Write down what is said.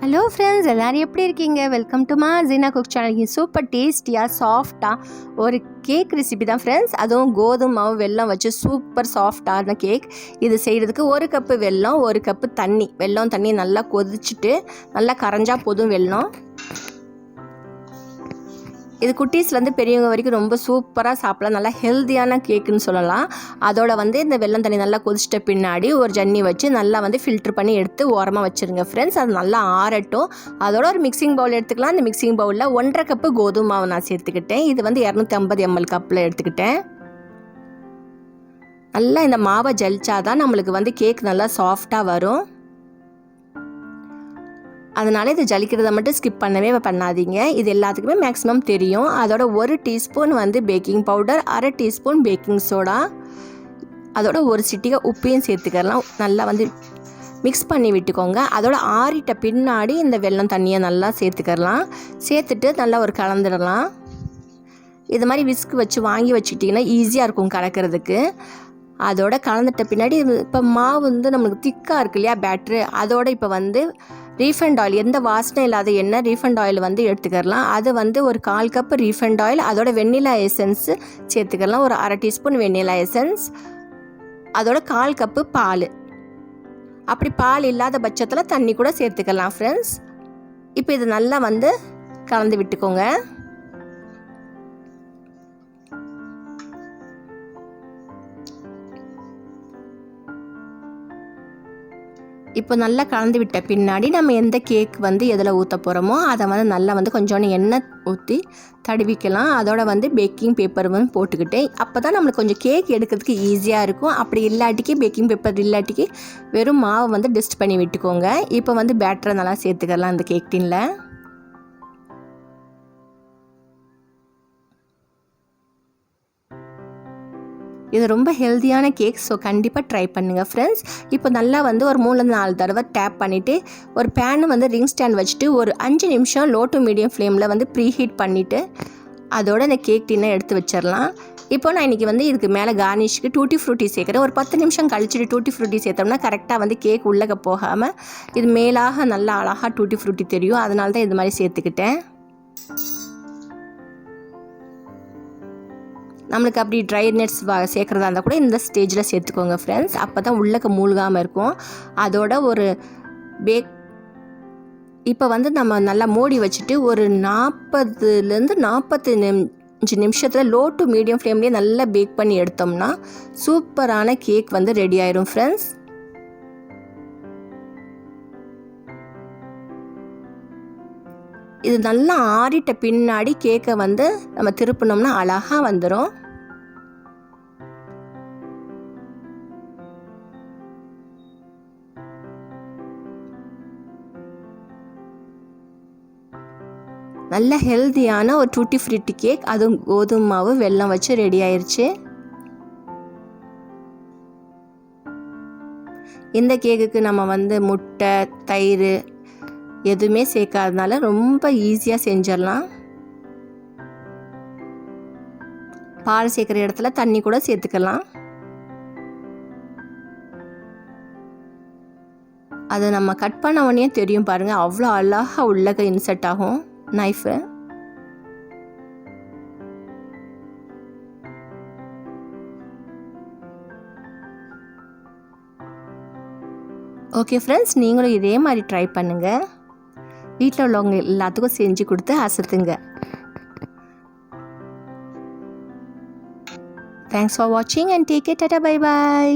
Hello friends, எல்லோரும் எப்படி இருக்கீங்க? Welcome to Jeena cook channel. Super டேஸ்டியாக சாஃப்டாக ஒரு கேக் ரெசிபி தான் ஃப்ரெண்ட்ஸ். அதுவும் கோதுமை மாவு வெல்லம் வச்சு சூப்பர் சாஃப்டான கேக். இது செய்கிறதுக்கு 1 கப்பு வெல்லம், 1 கப்பு தண்ணி. தண்ணி நல்லா கொதிச்சுட்டு நல்லா கரைஞ்சா போதும் வெல்லம். இது குட்டீஸ்லேருந்து பெரியவங்க வரைக்கும் ரொம்ப சூப்பராக சாப்பிடலாம். நல்லா ஹெல்த்தியான கேக்குன்னு சொல்லலாம். அதோட இந்த வெல்லம் தண்ணி நல்லா கொதிச்சிட்ட பின்னாடி ஒரு ஜன்னி வச்சு நல்லா ஃபில்ட்ரு பண்ணி எடுத்து ஓரமாக வச்சுருங்க ஃப்ரெண்ட்ஸ். அது நல்லா ஆறட்டும். அதோட ஒரு மிக்சிங் பவுல் எடுத்துக்கலாம். அந்த மிக்சிங் பவுலில் 1.5 கப்பு கோதுமை மாவு நான் சேர்த்துக்கிட்டேன். இது 250 ml கப்பில் எடுத்துக்கிட்டேன். நல்லா இந்த மாவை ஜலிச்சாதான் நம்மளுக்கு கேக் நல்லா சாஃப்டாக வரும். அதனால் இது ஜலிக்கிறத மட்டும் ஸ்கிப் பண்ணவே பண்ணாதீங்க. இது எல்லாத்துக்குமே மேக்ஸிமம் தெரியும். அதோட 1 teaspoon baking powder, 1/2 teaspoon baking soda, அதோட ஒரு சிட்டிகை உப்பையும் சேர்த்துக்கலாம். நல்லா மிக்ஸ் பண்ணி விட்டுக்கோங்க. அதோட ஆறிட்ட பின்னாடி இந்த வெல்லம் தண்ணியை நல்லா சேர்த்துக்கலாம். சேர்த்துட்டு நல்லா ஒரு கலந்துடலாம். இது மாதிரி விஸ்க் வச்சு வாங்கி வச்சுக்கிட்டிங்கன்னா ஈஸியாக இருக்கும் கலக்கிறதுக்கு. அதோட கலந்துட்ட பின்னாடி இப்போ மாவு நம்மளுக்கு திக்காக இருக்கு இல்லையா பேட்ரு, அதோட இப்போ ரீஃபைண்ட் ஆயில், எந்த வாசனை இல்லாத எண்ணெய் ரீஃபைண்ட் ஆயில் எடுத்துக்கலாம். அது ஒரு 1/4 கப் ரீஃபைண்ட் ஆயில், அதோட வெண்ணிலா எசன்ஸ் சேர்த்துக்கலாம். ஒரு 1/2 டீஸ்பூன் வெண்ணிலா எசன்ஸ், அதோட 1/4 கப்பு பால். அப்படி பால் இல்லாத பட்சத்தில் தண்ணி கூட சேர்த்துக்கலாம் ஃப்ரெண்ட்ஸ். இப்போ இது நல்லா கலந்து விட்டுக்கோங்க. இப்போ நல்லா கலந்து விட்ட பின்னாடி நம்ம எந்த கேக் எதில் ஊற்ற போகிறோமோ அதை நல்லா கொஞ்சோண்டு எண்ணெய் ஊற்றி தடவிக்கலாம். அதோட பேக்கிங் பேப்பர் போட்டுக்கிட்டேன். அப்போ தான் நம்மளுக்கு கொஞ்சம் கேக் எடுக்கிறதுக்கு ஈஸியாக இருக்கும். அப்படி இல்லாட்டிக்கு பேக்கிங் பேப்பர் இல்லாட்டிக்கு வெறும் மாவை டிஸ்ட் பண்ணி விட்டுக்கோங்க. இப்போ பேட்டரை நல்லா சேர்த்துக்கலாம் இந்த கேக் டின்னில். இது ரொம்ப ஹெல்த்தியான கேக். ஸோ கண்டிப்பாக ட்ரை பண்ணுங்கள் ஃப்ரெண்ட்ஸ். இப்போ நல்லா ஒரு 3-4 தடவை டேப் பண்ணிவிட்டு ஒரு பேனு ரிங் ஸ்டாண்ட் வச்சுட்டு ஒரு 5 நிமிஷம் லோ டு மீடியம் ஃப்ளேமில் ப்ரீ ஹீட் பண்ணிவிட்டு அதோட இந்த கேக் டின்னை எடுத்து வச்சிடலாம். இப்போ நான் இன்றைக்கி இதுக்கு மேலே கார்னிஷ்க்கு டூட்டி ஃப்ரூட்டி சேர்க்குறேன். ஒரு 10 நிமிஷம் கழிச்சுட்டு டூட்டி ஃப்ரூட்டி சேர்த்தோம்னா கரெக்டாக கேக் உள்ளக போகாமல் இது மேலாக நல்லா அழகாக டூட்டி ஃப்ரூட்டி தெரியும். அதனால தான் இது மாதிரி சேர்த்துக்கிட்டேன். நம்மளுக்கு அப்படி ட்ரை நட்ஸ் சேர்க்குறதா இருந்தால் கூட இந்த ஸ்டேஜில் சேர்த்துக்கோங்க ஃப்ரெண்ட்ஸ். அப்போ தான் உள்ளக்க மூழ்காமல் இருக்கும். அதோட ஒரு இப்போ நம்ம நல்லா மூடி வச்சுட்டு ஒரு 40லேருந்து 45 நிமிஷத்தில் லோ டு மீடியம் ஃப்ளேம்லேயே நல்லா பேக் பண்ணி எடுத்தோம்னா சூப்பரான கேக் ரெடி ஆயிரும் ஃப்ரெண்ட்ஸ். இது நல்லா ஆறிட்ட பின்னாடி கேக்கை நம்ம திருப்பினோம்னா அழகாக வந்துடும். நல்ல ஹெல்த்தியான ஒரு டூட்டி ஃப்ரூட்டி கேக், அதுவும் கோதுமை மாவு வெல்லம் வச்சு ரெடி ஆயிடுச்சு. இந்த கேக்குக்கு நம்ம முட்டை தயிர் எதுவுமே சேர்க்காதனால ரொம்ப ஈஸியாக செஞ்சிடலாம். பால் சேர்க்குற இடத்துல தண்ணி கூட சேர்த்துக்கலாம். அதை நம்ம கட் பண்ண உடனே தெரியும் பாருங்கள், அவ்வளோ அழகாக உள்ளக இன்சர்ட் ஆகும் நைஃபு. ஓகே ஃப்ரெண்ட்ஸ், நீங்களும் இதே மாதிரி ட்ரை பண்ணுங்கள். வீட்டில் உள்ளவங்க எல்லாத்துக்கும் செஞ்சு கொடுத்து அசத்துங்க. தேங்க்ஸ் ஃபார் வாட்சிங் and take care. Tata, bye bye.